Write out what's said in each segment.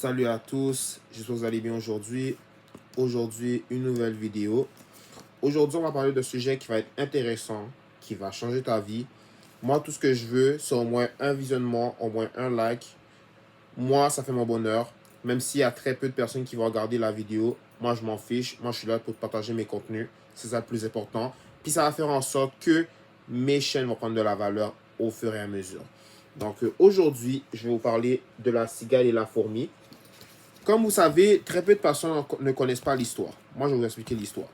Salut à tous, j'espère que vous allez bien aujourd'hui. Aujourd'hui, une nouvelle vidéo. Aujourd'hui, on va parler d'un sujet qui va être intéressant, qui va changer ta vie. Moi, tout ce que je veux, c'est au moins un visionnement, au moins un like. Moi, ça fait mon bonheur. Même s'il y a très peu de personnes qui vont regarder la vidéo, moi, je m'en fiche. Moi, je suis là pour partager mes contenus. C'est ça le plus important. Puis, ça va faire en sorte que mes chaînes vont prendre de la valeur au fur et à mesure. Donc, aujourd'hui, je vais vous parler de la cigale et la fourmi. Comme vous savez, très peu de personnes ne connaissent pas l'histoire. Moi, je vais vous expliquer l'histoire.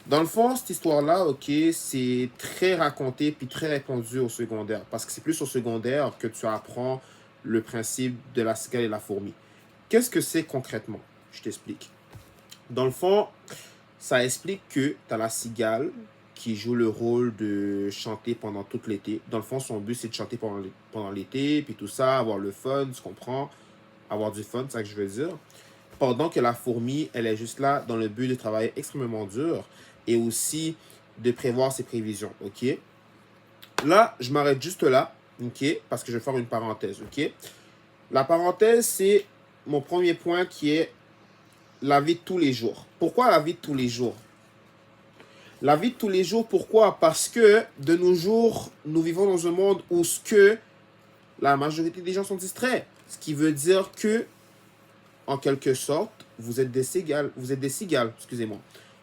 Dans le fond, cette histoire-là, ok, c'est très raconté puis très répandu au secondaire. Parce que c'est plus au secondaire que tu apprends le principe de la cigale et la fourmi. Qu'est-ce que c'est concrètement? Je t'explique. Dans le fond, ça explique que tu as la cigale qui joue le rôle de chanter pendant tout l'été. Dans le fond, son but, c'est de chanter pendant l'été, puis tout ça, avoir le fun, tu comprends? Avoir du fun, c'est ça que je veux dire. Pendant que la fourmi, elle est juste là dans le but de travailler extrêmement dur et aussi de prévoir ses prévisions, ok? Là, je m'arrête juste là, ok? Parce que je vais faire une parenthèse, ok? La parenthèse, c'est mon premier point qui est la vie de tous les jours. Pourquoi la vie de tous les jours? La vie de tous les jours, pourquoi? Parce que de nos jours, nous vivons dans un monde où la majorité des gens sont distraits. Ce qui veut dire que, en quelque sorte, vous êtes des cigales, excusez-moi.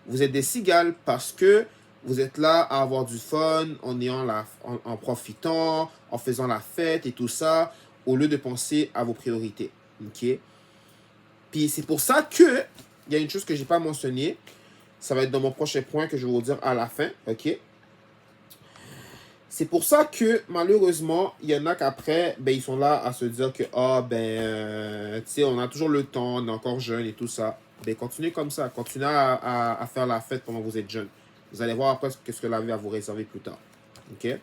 Vous êtes des cigales parce que vous êtes là à avoir du fun, en profitant, en faisant la fête et tout ça, au lieu de penser à vos priorités. Ok? Puis c'est pour ça que, il y a une chose que je n'ai pas mentionnée, ça va être dans mon prochain point que je vais vous dire à la fin, ok? C'est pour ça que, malheureusement, il y en a qu'après, ben, ils sont là à se dire que, tu sais, on a toujours le temps, on est encore jeune et tout ça. Ben, continuez comme ça. Continuez à faire la fête pendant que vous êtes jeune. Vous allez voir après ce que la vie va vous réserver plus tard. OK?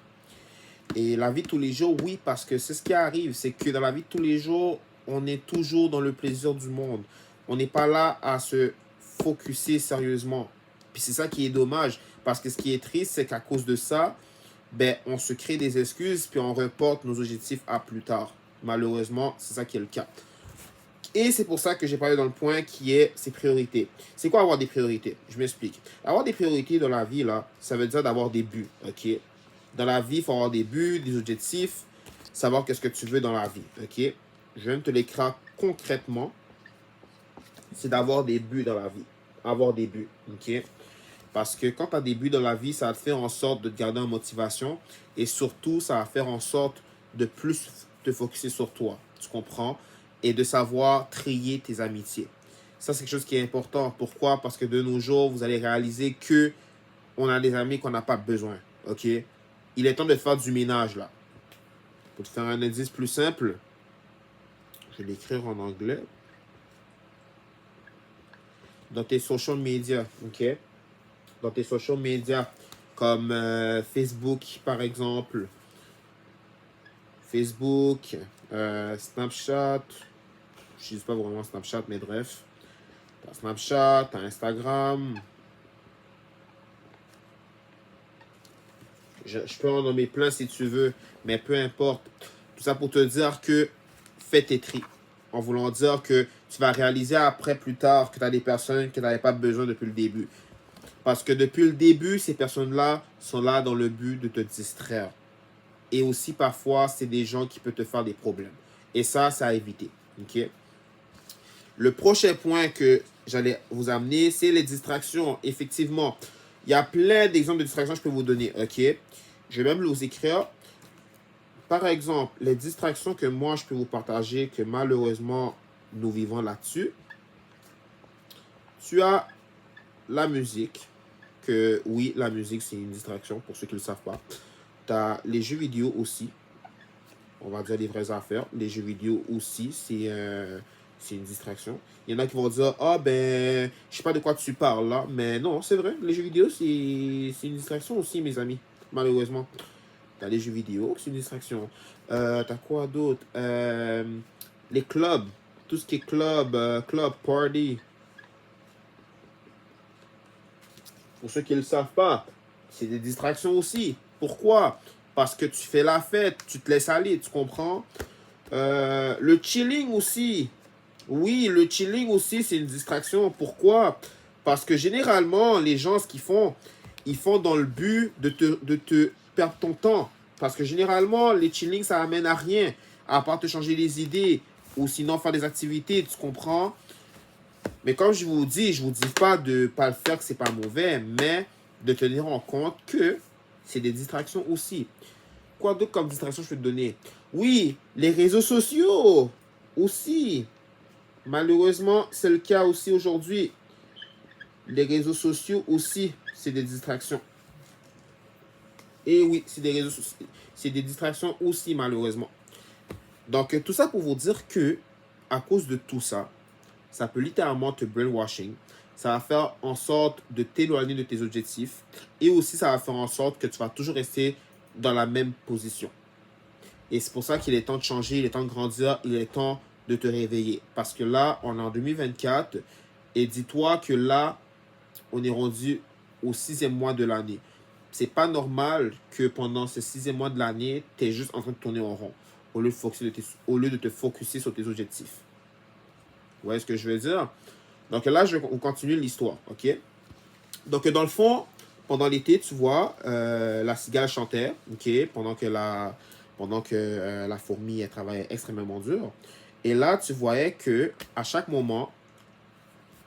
Et la vie de tous les jours, oui, parce que c'est ce qui arrive. C'est que dans la vie de tous les jours, on est toujours dans le plaisir du monde. On n'est pas là à se focuser sérieusement. Puis c'est ça qui est dommage. Parce que ce qui est triste, c'est qu'à cause de ça, ben, on se crée des excuses puis on reporte nos objectifs à plus tard. Malheureusement, c'est ça qui est le cas. Et c'est pour ça que j'ai parlé dans le point qui est ses priorités. C'est quoi avoir des priorités? Je m'explique. Avoir des priorités dans la vie, là, ça veut dire d'avoir des buts, ok? Dans la vie, il faut avoir des buts, des objectifs, savoir qu'est-ce que tu veux dans la vie, ok? Je viens de te l'écrire concrètement. C'est d'avoir des buts dans la vie. Avoir des buts, ok? Parce que quand tu as des buts dans la vie, ça va te faire en sorte de te garder en motivation. Et surtout, ça va faire en sorte de plus te focuser sur toi. Tu comprends? Et de savoir trier tes amitiés. Ça, c'est quelque chose qui est important. Pourquoi? Parce que de nos jours, vous allez réaliser que on a des amis qu'on n'a pas besoin. OK? Il est temps de faire du ménage, là. Pour te faire un indice plus simple, je vais l'écrire en anglais. Dans tes social media, OK? Dans tes social media, comme Facebook, par exemple. Facebook, Snapchat. Je n'utilise pas vraiment Snapchat, mais bref. T'as Snapchat, t'as Instagram. Je peux en nommer plein si tu veux, mais peu importe. Tout ça pour te dire que fais tes tri. En voulant dire que tu vas réaliser après, plus tard, que tu as des personnes que tu n'avais pas besoin depuis le début. Parce que depuis le début, ces personnes-là sont là dans le but de te distraire. Et aussi, parfois, c'est des gens qui peuvent te faire des problèmes. Et ça, c'est à éviter. OK? Le prochain point que j'allais vous amener, c'est les distractions. Effectivement, il y a plein d'exemples de distractions que je peux vous donner. OK? Je vais même vous écrire. Par exemple, les distractions que moi, je peux vous partager, que malheureusement, nous vivons là-dessus. Tu as la musique. Que oui, la musique, c'est une distraction pour ceux qui ne le savent pas. Tu as les jeux vidéo aussi. On va dire les vraies affaires. Les jeux vidéo aussi, c'est une distraction. Il y en a qui vont dire, ah ben, je sais pas de quoi tu parles là. Mais non, c'est vrai, les jeux vidéo, c'est une distraction aussi, mes amis. Malheureusement. T'as les jeux vidéo, c'est une distraction. T'as quoi d'autre? Les clubs. Tout ce qui est club, party. Pour ceux qui ne le savent pas, c'est des distractions aussi. Pourquoi? Parce que tu fais la fête, tu te laisses aller, tu comprends? Le chilling aussi. Oui, le chilling aussi, c'est une distraction. Pourquoi? Parce que généralement, les gens, ce qu'ils font, ils font dans le but de te perdre ton temps. Parce que généralement, les chilling, ça amène à rien, à part te changer les idées ou sinon faire des activités, tu comprends? Mais comme je vous dis pas de pas le faire, que c'est pas mauvais, mais de tenir en compte que c'est des distractions aussi. Quoi d'autre comme distraction je peux te donner? Oui, les réseaux sociaux aussi. Malheureusement, c'est le cas aussi aujourd'hui. Les réseaux sociaux aussi, c'est des distractions. Et oui, c'est des réseaux sociaux. C'est des distractions aussi, malheureusement. Donc, tout ça pour vous dire que, à cause de tout ça, ça peut littéralement te brainwashing. Ça va faire en sorte de t'éloigner de tes objectifs. Et aussi, ça va faire en sorte que tu vas toujours rester dans la même position. Et c'est pour ça qu'il est temps de changer, il est temps de grandir, il est temps de te réveiller. Parce que là, on est en 2024 et dis-toi que là, on est rendu au 6e mois de l'année. C'est pas normal que pendant ce 6e mois de l'année, tu es juste en train de tourner en rond au lieu de te focuser sur tes objectifs. Vous voyez ce que je veux dire? Donc là, on continue l'histoire, ok? Donc dans le fond, pendant l'été, tu vois, la cigale chantait, ok? Pendant que la fourmi elle travaillait extrêmement dur. Et là, tu voyais que à chaque moment,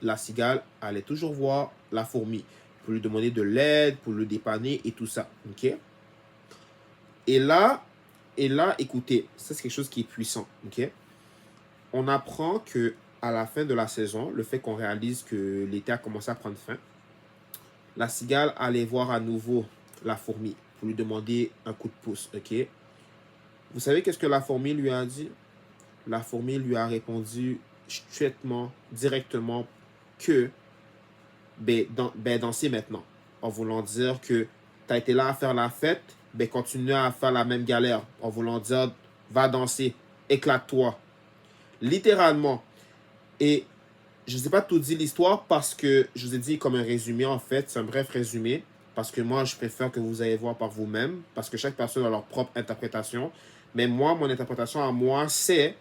la cigale allait toujours voir la fourmi pour lui demander de l'aide, pour le dépanner et tout ça, ok? Et là, écoutez, ça c'est quelque chose qui est puissant, ok? On apprend que à la fin de la saison, le fait qu'on réalise que l'été a commencé à prendre fin, la cigale allait voir à nouveau la fourmi pour lui demander un coup de pouce, ok? Vous savez qu'est-ce que la fourmi lui a dit? La fourmi lui a répondu straitement, directement que danser maintenant. En voulant dire que tu as été là à faire la fête, continue à faire la même galère. En voulant dire, va danser, éclate-toi. Littéralement. Et je ne sais pas tout dire l'histoire parce que je vous ai dit comme un résumé en fait, c'est un bref résumé. Parce que moi, je préfère que vous allez voir par vous-même. Parce que chaque personne a leur propre interprétation. Mais moi, mon interprétation à moi, c'est,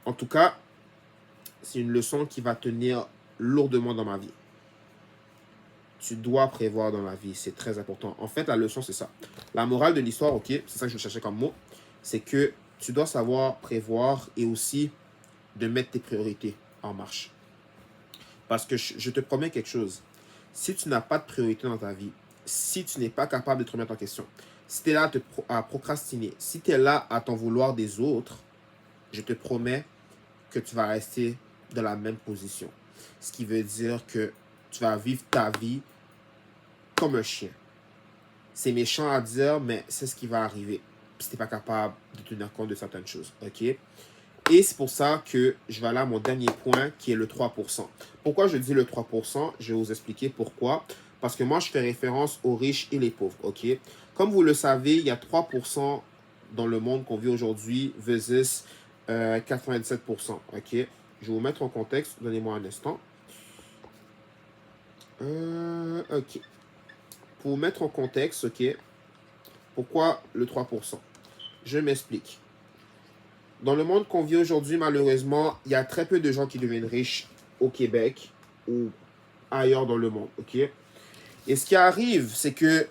en tout cas, c'est une leçon qui va tenir lourdement dans ma vie. Tu dois prévoir dans la vie, c'est très important. En fait, la leçon, c'est ça. La morale de l'histoire, ok, c'est ça que je cherchais comme mot, c'est que tu dois savoir prévoir et aussi de mettre tes priorités en marche. Parce que je te promets quelque chose. Si tu n'as pas de priorité dans ta vie, si tu n'es pas capable de te remettre en question, si tu es là à procrastiner, si tu es là à t'en vouloir des autres, je te promets que tu vas rester dans la même position. Ce qui veut dire que tu vas vivre ta vie comme un chien. C'est méchant à dire, mais c'est ce qui va arriver si tu n'es pas capable de tenir compte de certaines choses. OK? Et c'est pour ça que je vais aller à mon dernier point qui est le 3%. Pourquoi je dis le 3%? Je vais vous expliquer pourquoi. Parce que moi, je fais référence aux riches et les pauvres. OK? Comme vous le savez, il y a 3% dans le monde qu'on vit aujourd'hui versus 97%. OK? Je vais vous mettre en contexte. Donnez-moi un instant. OK. Pour vous mettre en contexte, OK? Pourquoi le 3%? Je m'explique. Dans le monde qu'on vit aujourd'hui, malheureusement, il y a très peu de gens qui deviennent riches au Québec ou ailleurs dans le monde, ok? Et ce qui arrive, c'est que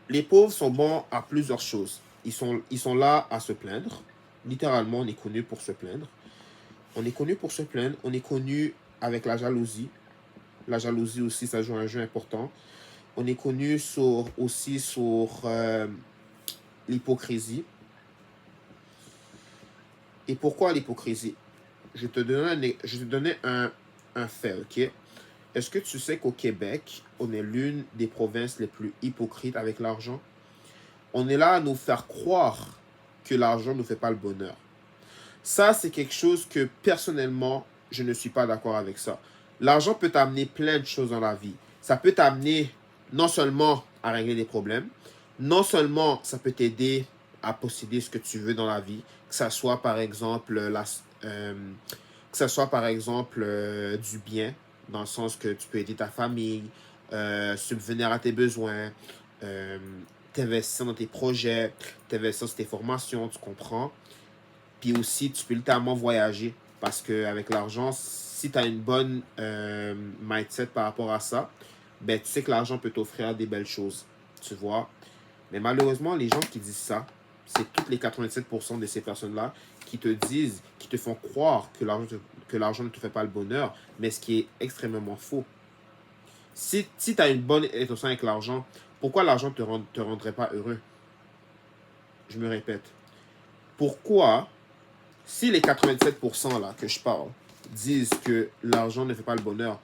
les pauvres sont bons à plusieurs choses. Ils sont là à se plaindre. Littéralement, on est connu pour se plaindre. On est connu pour se plaindre. On est connu avec la jalousie. La jalousie aussi, ça joue un jeu important. On est connu aussi sur l'hypocrisie. Et pourquoi l'hypocrisie? Je te donnais un fait, ok? Est-ce que tu sais qu'au Québec, on est l'une des provinces les plus hypocrites avec l'argent? On est là à nous faire croire que l'argent ne fait pas le bonheur. Ça, c'est quelque chose que personnellement, je ne suis pas d'accord avec ça. L'argent peut t'amener plein de choses dans la vie. Ça peut t'amener non seulement à régler des problèmes, non seulement ça peut t'aider à posséder ce que tu veux dans la vie, que ça soit par exemple du bien, dans le sens que tu peux aider ta famille, subvenir à tes besoins, euh, t'investir dans tes projets, t'investir dans tes formations, tu comprends. Puis aussi, tu peux littéralement voyager. Parce qu'avec l'argent, si tu as une bonne mindset par rapport à ça, ben, tu sais que l'argent peut t'offrir des belles choses. Tu vois. Mais malheureusement, les gens qui disent ça, c'est toutes les 87% de ces personnes-là qui te disent, qui te font croire que l'argent ne te fait pas le bonheur, mais ce qui est extrêmement faux. Si tu as une bonne intention avec l'argent, pourquoi l'argent te rendrait pas heureux? Je me répète. Pourquoi, si les 87% là que je parle disent que l'argent ne fait pas le bonheur,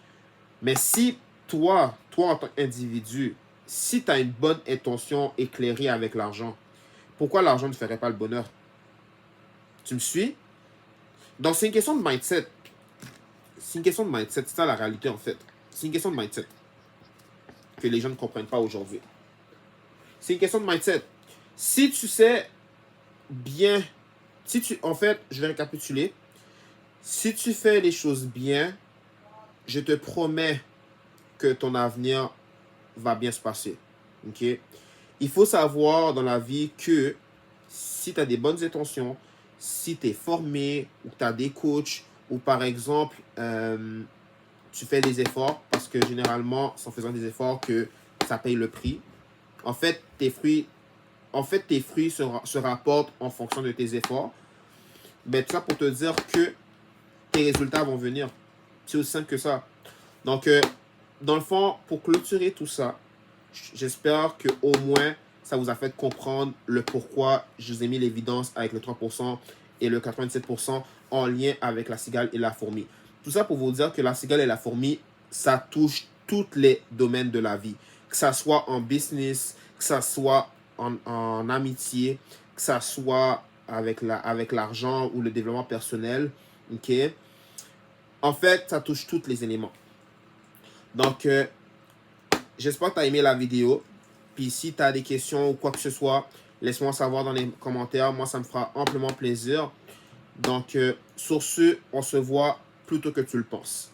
mais si toi en tant qu'individu, si tu as une bonne intention éclairée avec l'argent, pourquoi l'argent ne ferait pas le bonheur? Tu me suis? Donc, c'est une question de mindset. C'est une question de mindset. C'est ça la réalité, en fait. C'est une question de mindset que les gens ne comprennent pas aujourd'hui. C'est une question de mindset. Si tu sais bien, en fait, je vais récapituler. Si tu fais les choses bien, je te promets que ton avenir va bien se passer. OK? Il faut savoir dans la vie que si tu as des bonnes intentions, si tu es formé, ou tu as des coachs, ou par exemple, tu fais des efforts, parce que généralement, c'est en faisant des efforts que ça paye le prix. En fait, tes fruits se rapportent en fonction de tes efforts. Mais tout ça pour te dire que tes résultats vont venir. C'est aussi simple que ça. Donc, dans le fond, pour clôturer tout ça, j'espère que au moins ça vous a fait comprendre le pourquoi je vous ai mis l'évidence avec le 3% et le 87% en lien avec la cigale et la fourmi. Tout ça pour vous dire que la cigale et la fourmi, ça touche tous les domaines de la vie. Que ça soit en business, que ça soit en amitié, que ça soit avec l'argent ou le développement personnel. OK? En fait, ça touche tous les éléments. Donc, j'espère que tu as aimé la vidéo. Puis si tu as des questions ou quoi que ce soit, laisse-moi savoir dans les commentaires. Moi, ça me fera amplement plaisir. Donc, sur ce, on se voit plus tôt que tu le penses.